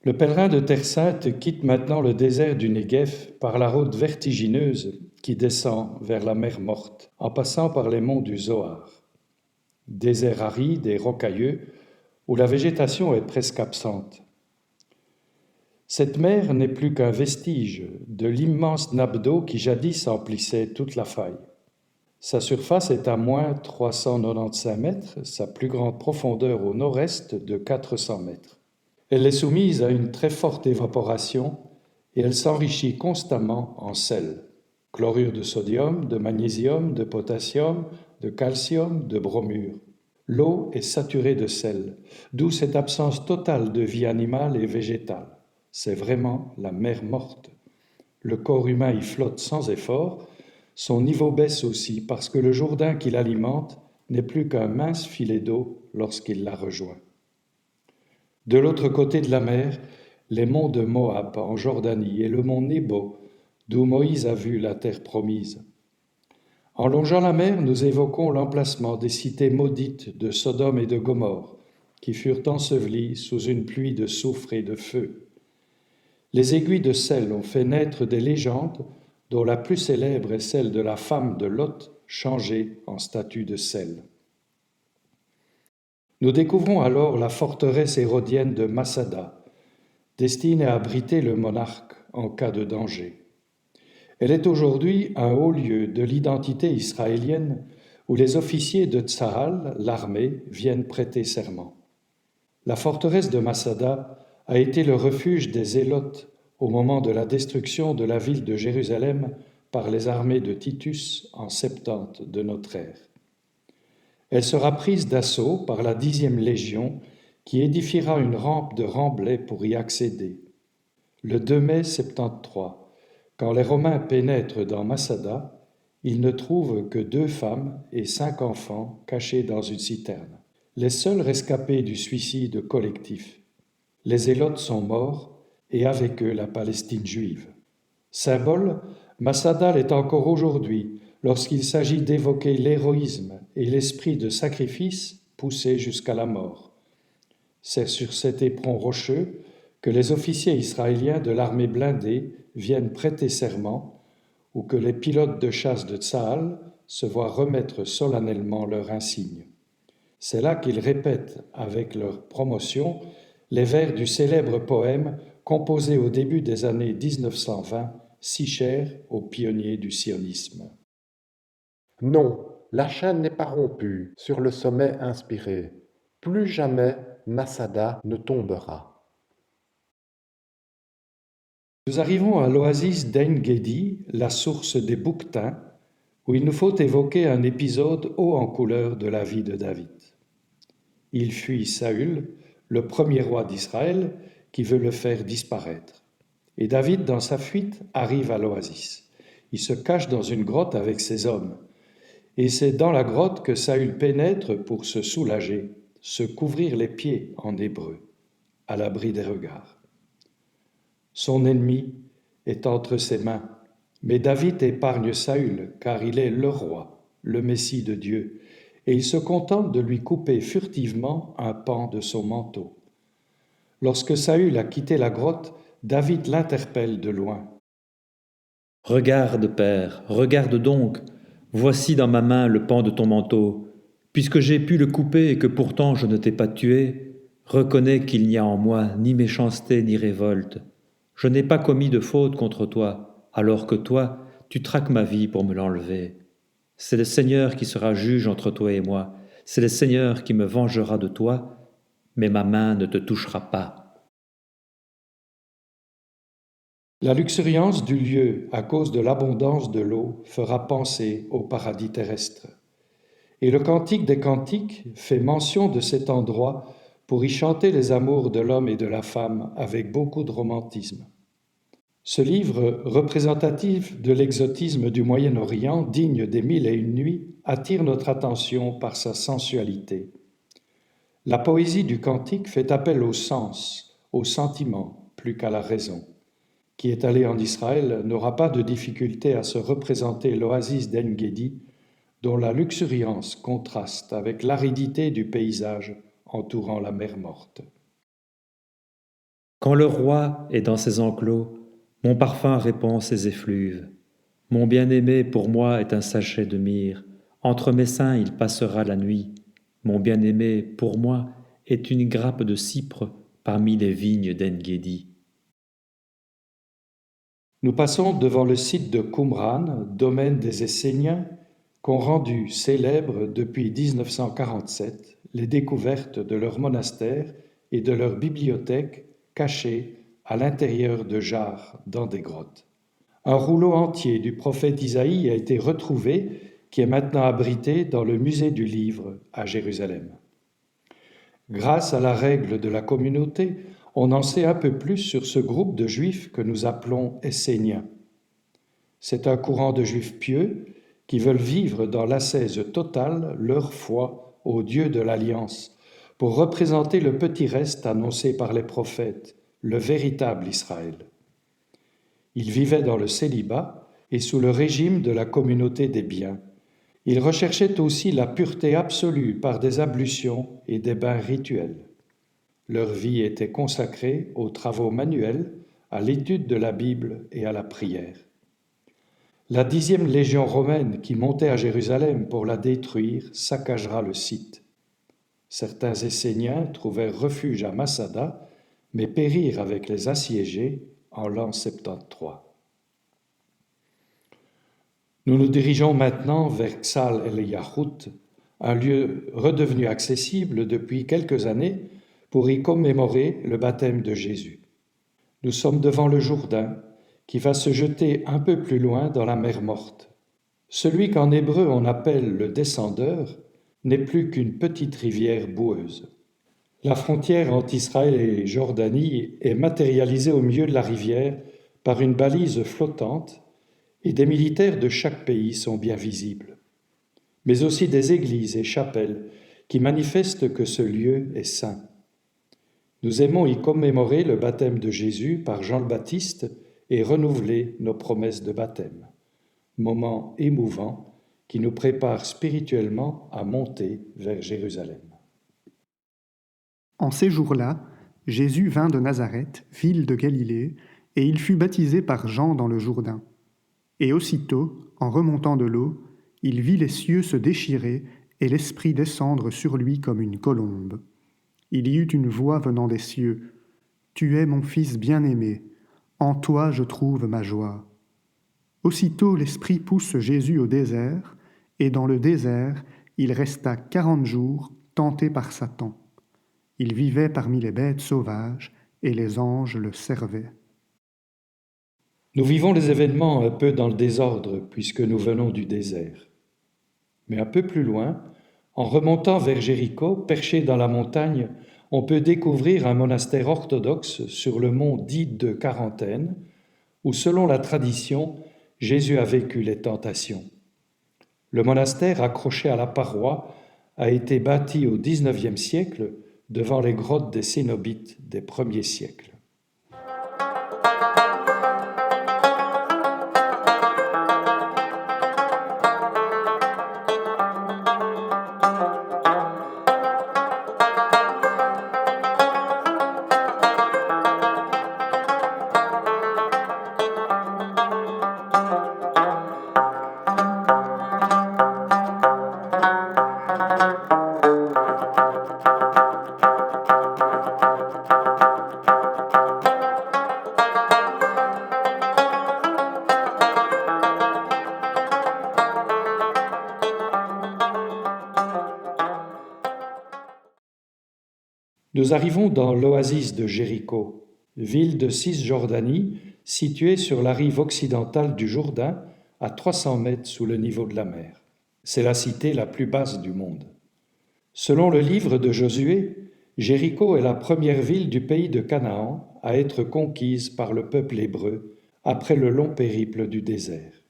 Le pèlerin de Terre Sainte quitte maintenant le désert du Néguev par la route vertigineuse qui descend vers la mer Morte, en passant par les monts du Zohar. Désert aride et rocailleux, où la végétation est presque absente. Cette mer n'est plus qu'un vestige de l'immense nappe d'eau qui jadis emplissait toute la faille. Sa surface est à moins 395 mètres, sa plus grande profondeur au nord-est de 400 mètres. Elle est soumise à une très forte évaporation et elle s'enrichit constamment en sel. Chlorure de sodium, de magnésium, de potassium, de calcium, de bromure. L'eau est saturée de sel, d'où cette absence totale de vie animale et végétale. C'est vraiment la mer morte. Le corps humain y flotte sans effort, son niveau baisse aussi parce que le Jourdain qui l'alimente n'est plus qu'un mince filet d'eau lorsqu'il la rejoint. De l'autre côté de la mer, les monts de Moab en Jordanie et le mont Nebo, d'où Moïse a vu la terre promise. En longeant la mer, nous évoquons l'emplacement des cités maudites de Sodome et de Gomorrhe, qui furent ensevelies sous une pluie de soufre et de feu. Les aiguilles de sel ont fait naître des légendes, dont la plus célèbre est celle de la femme de Lot, changée en statue de sel. Nous découvrons alors la forteresse hérodienne de Massada, destinée à abriter le monarque en cas de danger. Elle est aujourd'hui un haut lieu de l'identité israélienne où les officiers de Tsahal, l'armée, viennent prêter serment. La forteresse de Massada a été le refuge des Zélotes au moment de la destruction de la ville de Jérusalem par les armées de Titus en 70 de notre ère. Elle sera prise d'assaut par la 10e Légion qui édifiera une rampe de remblai pour y accéder. Le 2 mai 73, quand les Romains pénètrent dans Massada, ils ne trouvent que 2 femmes et 5 enfants cachés dans une citerne. Les seuls rescapés du suicide collectif. Les Zélotes sont morts et avec eux la Palestine juive. Symbole, Massada l'est encore aujourd'hui lorsqu'il s'agit d'évoquer l'héroïsme et l'esprit de sacrifice poussé jusqu'à la mort. C'est sur cet éperon rocheux que les officiers israéliens de l'armée blindée viennent prêter serment ou que les pilotes de chasse de Tsahal se voient remettre solennellement leur insigne. C'est là qu'ils répètent avec leur promotion les vers du célèbre poème composé au début des années 1920, si cher aux pionniers du sionisme. Non, la chaîne n'est pas rompue sur le sommet inspiré. Plus jamais Massada ne tombera. Nous arrivons à l'oasis d'En-Gedi, la source des Bouquetins, où il nous faut évoquer un épisode haut en couleur de la vie de David. Il fuit Saül, le premier roi d'Israël, qui veut le faire disparaître. Et David, dans sa fuite, arrive à l'oasis. Il se cache dans une grotte avec ses hommes. Et c'est dans la grotte que Saül pénètre pour se soulager, se couvrir les pieds en hébreu, à l'abri des regards. Son ennemi est entre ses mains, mais David épargne Saül, car il est le roi, le Messie de Dieu, et il se contente de lui couper furtivement un pan de son manteau. Lorsque Saül a quitté la grotte, David l'interpelle de loin. « Regarde, Père, regarde donc, voici dans ma main le pan de ton manteau. Puisque j'ai pu le couper et que pourtant je ne t'ai pas tué, reconnais qu'il n'y a en moi ni méchanceté ni révolte. Je n'ai pas commis de faute contre toi, alors que toi, tu traques ma vie pour me l'enlever. C'est le Seigneur qui sera juge entre toi et moi, c'est le Seigneur qui me vengera de toi, mais ma main ne te touchera pas. » La luxuriance du lieu, à cause de l'abondance de l'eau, fera penser au paradis terrestre. Et le Cantique des Cantiques fait mention de cet endroit pour y chanter les amours de l'homme et de la femme avec beaucoup de romantisme. Ce livre, représentatif de l'exotisme du Moyen-Orient, digne des 1001 nuits, attire notre attention par sa sensualité. La poésie du cantique fait appel au sens, au sentiment, plus qu'à la raison. Qui est allé en Israël n'aura pas de difficulté à se représenter l'oasis d'En-Gedi, dont la luxuriance contraste avec l'aridité du paysage entourant la mer Morte. Quand le roi est dans ses enclos, mon parfum répand ses effluves. Mon bien-aimé pour moi est un sachet de myrrhe. Entre mes seins il passera la nuit. Mon bien-aimé pour moi est une grappe de cypre parmi les vignes d'En-Gedi. Nous passons devant le site de Qumran, domaine des Esséniens, qu'ont rendu célèbre depuis 1947 les découvertes de leur monastère et de leur bibliothèque cachée à l'intérieur de jarres dans des grottes. Un rouleau entier du prophète Isaïe a été retrouvé, qui est maintenant abrité dans le musée du livre à Jérusalem. Grâce à la règle de la communauté, on en sait un peu plus sur ce groupe de juifs que nous appelons Esséniens. C'est un courant de juifs pieux qui veulent vivre dans l'ascèse totale leur foi au Dieu de l'Alliance, pour représenter le petit reste annoncé par les prophètes, le véritable Israël. Ils vivaient dans le célibat et sous le régime de la communauté des biens. Ils recherchaient aussi la pureté absolue par des ablutions et des bains rituels. Leur vie était consacrée aux travaux manuels, à l'étude de la Bible et à la prière. La 10e légion romaine qui montait à Jérusalem pour la détruire saccagera le site. Certains Esséniens trouvèrent refuge à Massada, mais périrent avec les assiégés en l'an 73. Nous nous dirigeons maintenant vers Ksal el-Yahout, un lieu redevenu accessible depuis quelques années pour y commémorer le baptême de Jésus. Nous sommes devant le Jourdain, qui va se jeter un peu plus loin dans la mer Morte. Celui qu'en hébreu on appelle le descendeur n'est plus qu'une petite rivière boueuse. La frontière entre Israël et Jordanie est matérialisée au milieu de la rivière par une balise flottante et des militaires de chaque pays sont bien visibles, mais aussi des églises et chapelles qui manifestent que ce lieu est saint. Nous aimons y commémorer le baptême de Jésus par Jean le Baptiste et renouveler nos promesses de baptême. Moment émouvant qui nous prépare spirituellement à monter vers Jérusalem. En ces jours-là, Jésus vint de Nazareth, ville de Galilée, et il fut baptisé par Jean dans le Jourdain. Et aussitôt, en remontant de l'eau, il vit les cieux se déchirer et l'Esprit descendre sur lui comme une colombe. Il y eut une voix venant des cieux. « Tu es mon Fils bien-aimé, en toi je trouve ma joie. » Aussitôt l'Esprit pousse Jésus au désert, et dans le désert, il resta 40 jours tenté par Satan. Il vivait parmi les bêtes sauvages, et les anges le servaient. Nous vivons les événements un peu dans le désordre, puisque nous venons du désert. Mais un peu plus loin, en remontant vers Jéricho, perché dans la montagne, on peut découvrir un monastère orthodoxe sur le mont dit de Quarantaine, où, selon la tradition, Jésus a vécu les tentations. Le monastère, accroché à la paroi, a été bâti au XIXe siècle devant les grottes des Cénobites des premiers siècles. Nous arrivons dans l'oasis de Jéricho, ville de Cisjordanie située sur la rive occidentale du Jourdain, à 300 mètres sous le niveau de la mer. C'est la cité la plus basse du monde. Selon le livre de Josué, Jéricho est la première ville du pays de Canaan à être conquise par le peuple hébreu après le long périple du désert.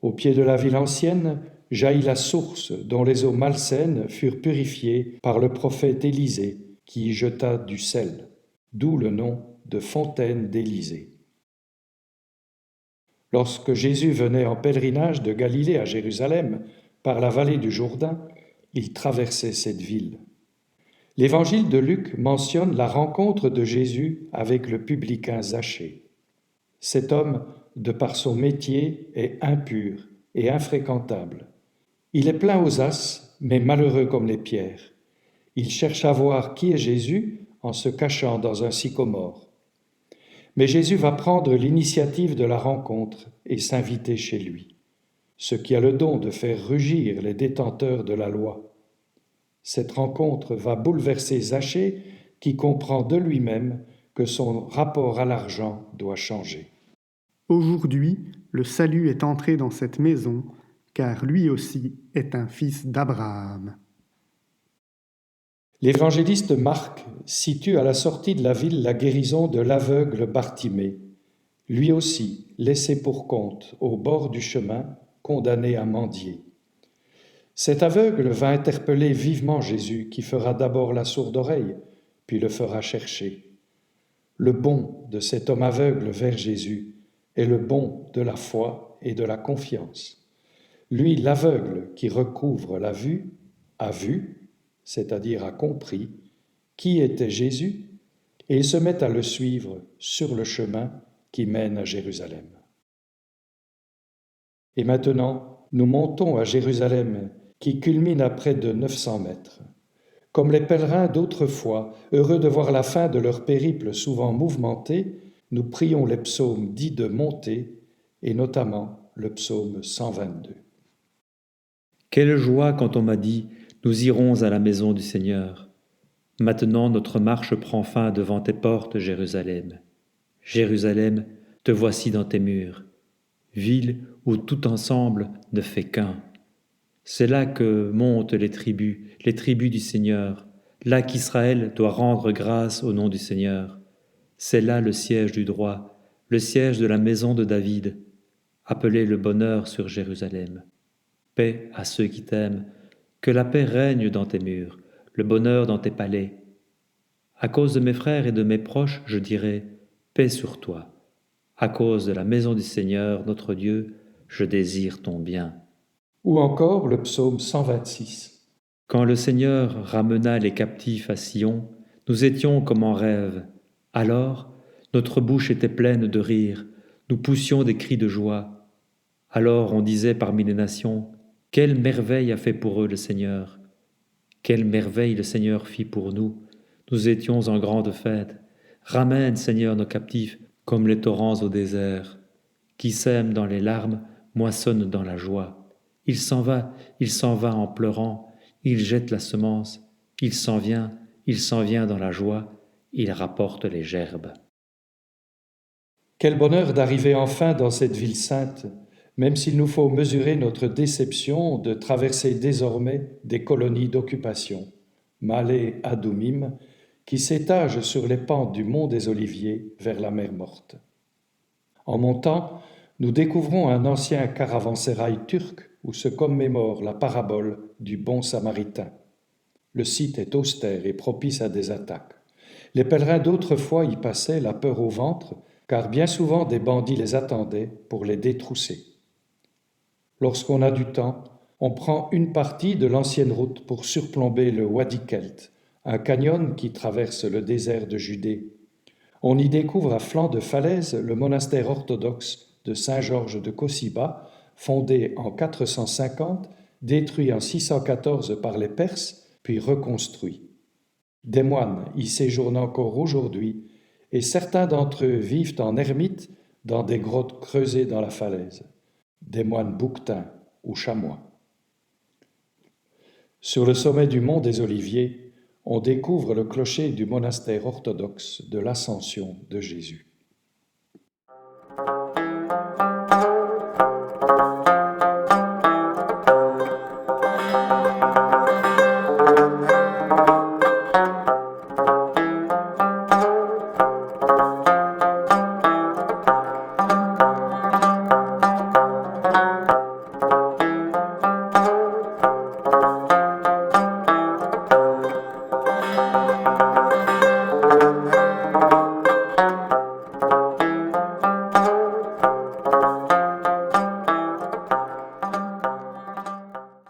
Au pied de la ville ancienne, jaillit la source dont les eaux malsaines furent purifiées par le prophète Élisée qui y jeta du sel, d'où le nom de fontaine d'Élysée. Lorsque Jésus venait en pèlerinage de Galilée à Jérusalem par la vallée du Jourdain, il traversait cette ville. L'évangile de Luc mentionne la rencontre de Jésus avec le publicain Zachée. Cet homme, de par son métier, est impur et infréquentable. Il est plein aux as, mais malheureux comme les pierres. Il cherche à voir qui est Jésus en se cachant dans un sycomore. Mais Jésus va prendre l'initiative de la rencontre et s'inviter chez lui, ce qui a le don de faire rugir les détenteurs de la loi. Cette rencontre va bouleverser Zachée qui comprend de lui-même que son rapport à l'argent doit changer. Aujourd'hui, le salut est entré dans cette maison, car lui aussi est un fils d'Abraham. L'évangéliste Marc situe à la sortie de la ville la guérison de l'aveugle Bartimée, lui aussi laissé pour compte au bord du chemin, condamné à mendier. Cet aveugle va interpeller vivement Jésus, qui fera d'abord la sourde oreille, puis le fera chercher. Le bond de cet homme aveugle vers Jésus est le bond de la foi et de la confiance. Lui, l'aveugle qui recouvre la vue, a vu, c'est-à-dire a compris, qui était Jésus, et il se met à le suivre sur le chemin qui mène à Jérusalem. Et maintenant, nous montons à Jérusalem, qui culmine à près de 900 mètres. Comme les pèlerins d'autrefois, heureux de voir la fin de leur périple souvent mouvementé, nous prions les psaumes dits de montée, et notamment le psaume 122. Quelle joie quand on m'a dit « Nous irons à la maison du Seigneur ». Maintenant notre marche prend fin devant tes portes, Jérusalem. Jérusalem, te voici dans tes murs, ville où tout ensemble ne fait qu'un. C'est là que montent les tribus du Seigneur, là qu'Israël doit rendre grâce au nom du Seigneur. C'est là le siège du droit, le siège de la maison de David, appelé le bonheur sur Jérusalem. Paix à ceux qui t'aiment, que la paix règne dans tes murs, le bonheur dans tes palais. À cause de mes frères et de mes proches, je dirai paix sur toi. À cause de la maison du Seigneur, notre Dieu, je désire ton bien. Ou encore le psaume 126. Quand le Seigneur ramena les captifs à Sion, nous étions comme en rêve. Alors, notre bouche était pleine de rire, nous poussions des cris de joie. Alors on disait parmi les nations, « Quelle merveille a fait pour eux le Seigneur ! Quelle merveille le Seigneur fit pour nous ! Nous étions en grande fête. Ramène, Seigneur, nos captifs, comme les torrents au désert. Qui sème dans les larmes, moissonne dans la joie. Il s'en va en pleurant, il jette la semence, il s'en vient dans la joie, il rapporte les gerbes. » Quel bonheur d'arriver enfin dans cette ville sainte, même s'il nous faut mesurer notre déception de traverser désormais des colonies d'occupation, Malé Adoumim, qui s'étagent sur les pentes du mont des Oliviers vers la mer Morte. En montant, nous découvrons un ancien caravansérail turc où se commémore la parabole du bon samaritain. Le site est austère et propice à des attaques. Les pèlerins d'autrefois y passaient la peur au ventre, car bien souvent des bandits les attendaient pour les détrousser. Lorsqu'on a du temps, on prend une partie de l'ancienne route pour surplomber le Wadi Kelt, un canyon qui traverse le désert de Judée. On y découvre à flanc de falaise le monastère orthodoxe de Saint-Georges de Kosiba, fondé en 450, détruit en 614 par les Perses, puis reconstruit. Des moines y séjournent encore aujourd'hui, et certains d'entre eux vivent en ermite dans des grottes creusées dans la falaise, des moines bouquetins ou chamois. Sur le sommet du mont des Oliviers, on découvre le clocher du monastère orthodoxe de l'Ascension de Jésus.